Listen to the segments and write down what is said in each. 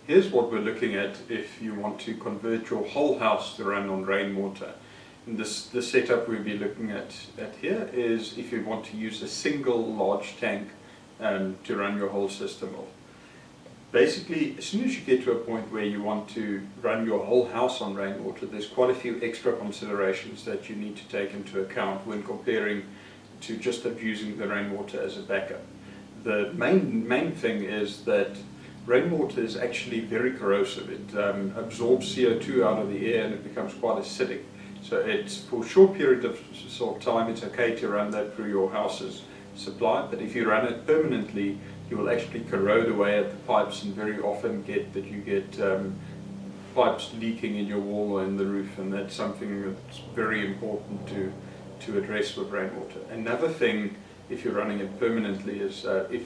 Here's what we're looking at if you want to convert your whole house to run on rainwater. And the setup we'll be looking at here is if you want to use a single large tank to run your whole system off. Basically, as soon as you get to a point where you want to run your whole house on rainwater, there's quite a few extra considerations that you need to take into account when comparing to just using the rainwater as a backup. The main thing is that rainwater is actually very corrosive. It absorbs CO2 out of the air and it becomes quite acidic. So it's for a short period of time it's okay to run that through your house's supply, but if you run it permanently you will actually corrode away at the pipes and very often get pipes leaking in your wall or in the roof, and that's something that's very important to address with rainwater. Another thing, if you're running it permanently, is if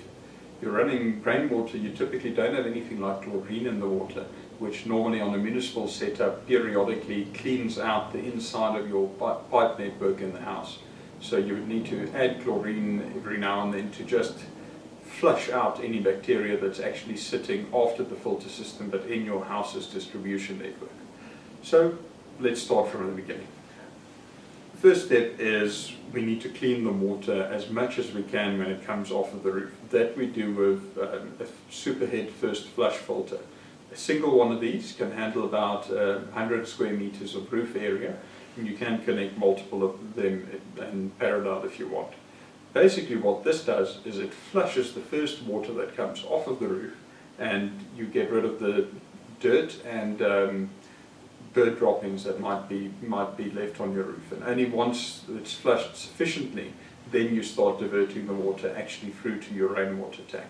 you're running rainwater, you typically don't have anything like chlorine in the water, which normally on a municipal setup periodically cleans out the inside of your pipe network in the house. So you would need to add chlorine every now and then to just flush out any bacteria that's actually sitting after the filter system but in your house's distribution network. So let's start from the beginning. First step is we need to clean the water as much as we can when it comes off of the roof. That we do with a Superhead first flush filter. A single one of these can handle about 100 square meters of roof area, and you can connect multiple of them in parallel if you want. Basically what this does is it flushes the first water that comes off of the roof, and you get rid of the dirt and bird droppings that might be left on your roof. And only once it's flushed sufficiently, then you start diverting the water actually through to your rainwater tank.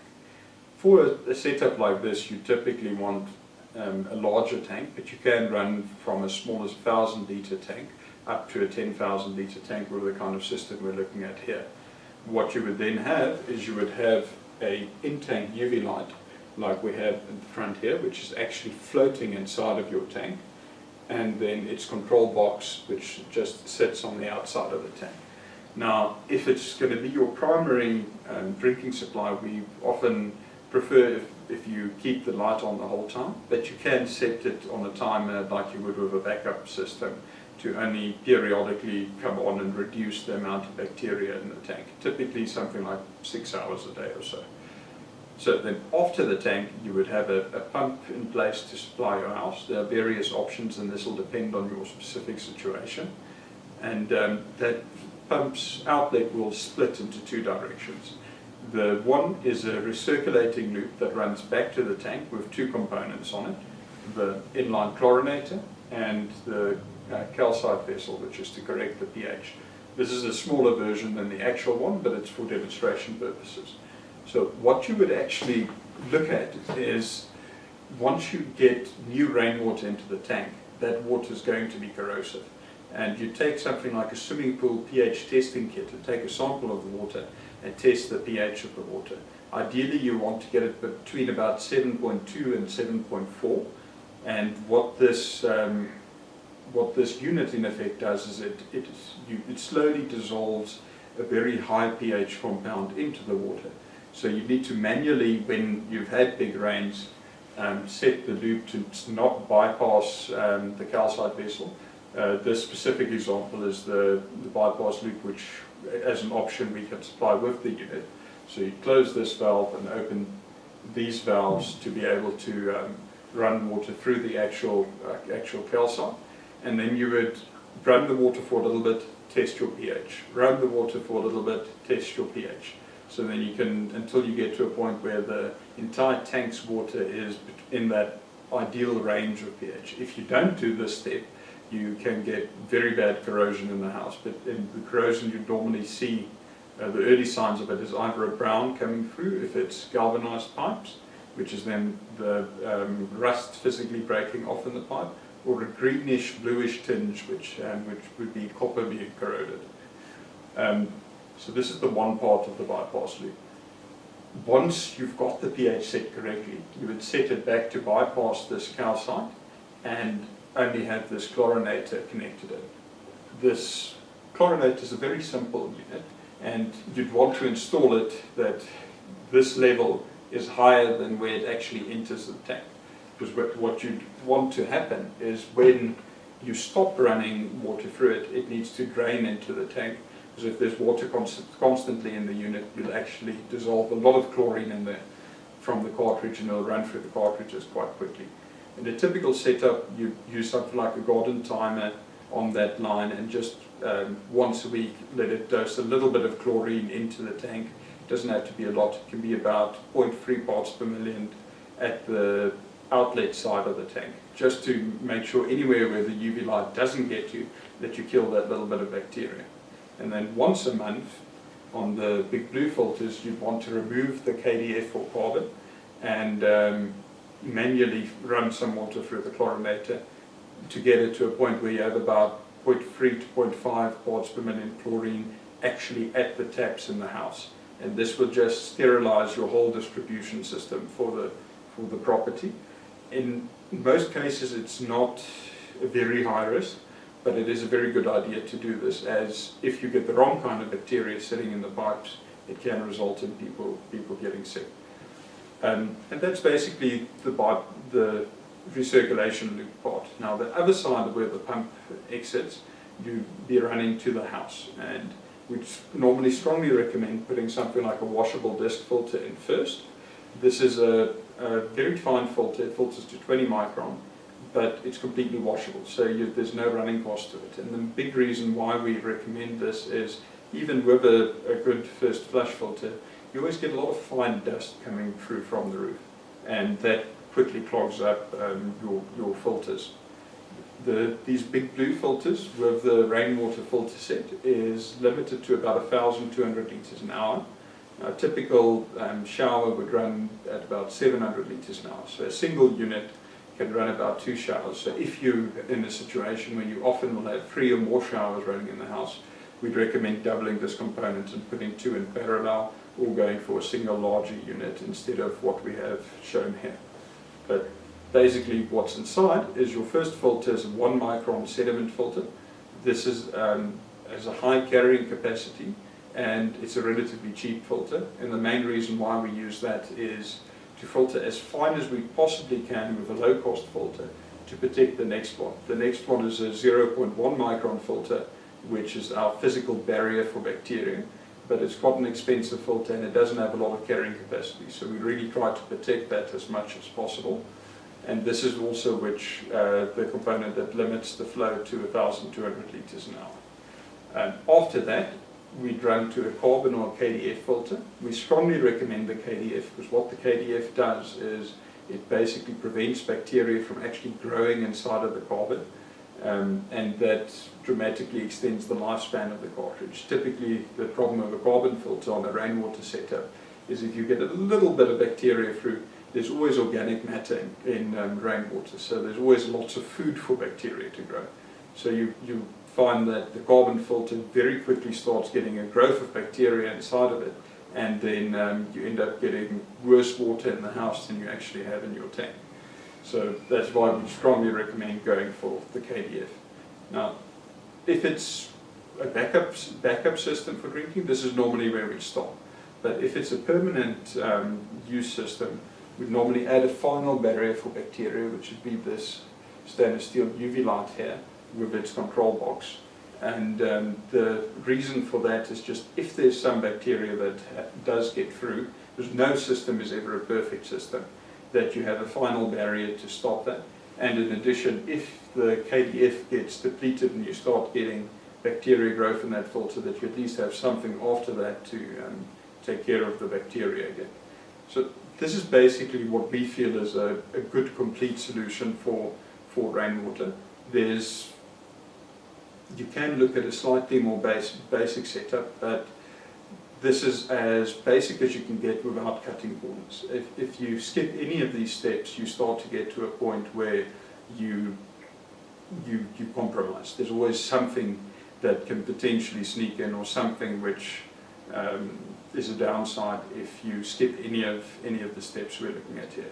For a setup like this, you typically want a larger tank, but you can run from as small as a 1,000 litre tank up to a 10,000 litre tank with the kind of system we're looking at here. What you would then have is you would have a in-tank UV light like we have in the front here, which is actually floating inside of your tank, and then its control box which just sits on the outside of the tank. Now if it's going to be your primary drinking supply, we often prefer if you keep the light on the whole time, but you can set it on a timer like you would with a backup system to only periodically come on and reduce the amount of bacteria in the tank, typically something like 6 hours a day or so. So then after the tank you would have a pump in place to supply your house. There are various options and this will depend on your specific situation, and that pump's outlet will split into two directions. The one is a recirculating loop that runs back to the tank with two components on it, the inline chlorinator and the calcite vessel, which is to correct the pH. This is a smaller version than the actual one, but it's for demonstration purposes. So what you would actually look at is, once you get new rainwater into the tank, that water is going to be corrosive. And you take something like a swimming pool pH testing kit and take a sample of the water and test the pH of the water. Ideally you want to get it between about 7.2 and 7.4, and what this unit in effect does is it slowly dissolves a very high pH compound into the water. So you need to manually, when you've had big rains, set the loop to not bypass the calcite vessel. This specific example is the bypass loop, which as an option we can supply with the unit. So you close this valve and open these valves to be able to run water through the actual calcite, and then you would run the water for a little bit, test your pH, run the water for a little bit, test your pH. So then you can, until you get to a point where the entire tank's water is in that ideal range of pH. If you don't do this step, you can get very bad corrosion in the house, but in the corrosion you normally see, the early signs of it is either a brown coming through if it's galvanized pipes, which is then the rust physically breaking off in the pipe, or a greenish bluish tinge which would be copper being corroded. So this is the one part of the bypass loop. Once you've got the pH set correctly, you would set it back to bypass this calcite and only have this chlorinator connected in. This chlorinator is a very simple unit, and you'd want to install it that this level is higher than where it actually enters the tank. Because what you'd want to happen is when you stop running water through it, it needs to drain into the tank. Because if there's water constantly in the unit, you'll actually dissolve a lot of chlorine in there from the cartridge, and it'll run through the cartridges quite quickly. In a typical setup, you use something like a garden timer on that line, and just once a week let it dose a little bit of chlorine into the tank. It doesn't have to be a lot. It can be about 0.3 parts per million at the outlet side of the tank, just to make sure anywhere where the UV light doesn't get you, that you kill that little bit of bacteria. And then once a month, on the big blue filters, you'd want to remove the KDF or carbon and manually run some water through the chlorinator to get it to a point where you have about 0.3 to 0.5 parts per million chlorine actually at the taps in the house. And this will just sterilize your whole distribution system for the property. In most cases, it's not a very high risk, but it is a very good idea to do this, as if you get the wrong kind of bacteria sitting in the pipes, it can result in people getting sick. And that's basically the recirculation loop part. Now the other side where the pump exits, you'd be running to the house, and we'd normally strongly recommend putting something like a washable disc filter in first. This is a very fine filter. It filters to 20 micron, but it's completely washable, so there's no running cost to it. And the big reason why we recommend this is, even with a good first flush filter, you always get a lot of fine dust coming through from the roof, and that quickly clogs up your filters. These big blue filters with the rainwater filter set is limited to about 1,200 litres an hour. A typical shower would run at about 700 litres an hour, so a single unit can run about 2 showers. So if you're in a situation where you often will have 3 or more showers running in the house, we'd recommend doubling this component and putting 2 in parallel, or going for a single larger unit instead of what we have shown here. But basically what's inside is your first filter is a 1 micron sediment filter. This is has a high carrying capacity, and it's a relatively cheap filter, and the main reason why we use that is to filter as fine as we possibly can with a low-cost filter to protect the next one. The next one is a 0.1 micron filter, which is our physical barrier for bacteria, but it's quite an expensive filter and it doesn't have a lot of carrying capacity, so we really try to protect that as much as possible. And this is also the component that limits the flow to 1,200 litres an hour. After that, we'd run to a carbon or a KDF filter. We strongly recommend the KDF, because what the KDF does is it basically prevents bacteria from actually growing inside of the carbon, and that dramatically extends the lifespan of the cartridge. Typically, the problem of a carbon filter on a rainwater setup is if you get a little bit of bacteria through, there's always organic matter in rainwater, so there's always lots of food for bacteria to grow. So you find that the carbon filter very quickly starts getting a growth of bacteria inside of it, and then you end up getting worse water in the house than you actually have in your tank. So that's why we strongly recommend going for the KDF. Now, if it's a backup system for drinking, this is normally where we stop. But if it's a permanent use system, we normally add a final barrier for bacteria, which would be this stainless steel UV light here with its control box. And the reason for that is just if there's some bacteria that does get through, because no system is ever a perfect system, that you have a final barrier to stop that. And in addition, if the KDF gets depleted and you start getting bacteria growth in that filter, that you at least have something after that to take care of the bacteria again. So this is basically what we feel is a good complete solution for rainwater. You can look at a slightly more basic setup, but this is as basic as you can get without cutting corners. If you skip any of these steps, you start to get to a point where you compromise. There's always something that can potentially sneak in, or something which is a downside if you skip any of the steps we're looking at here.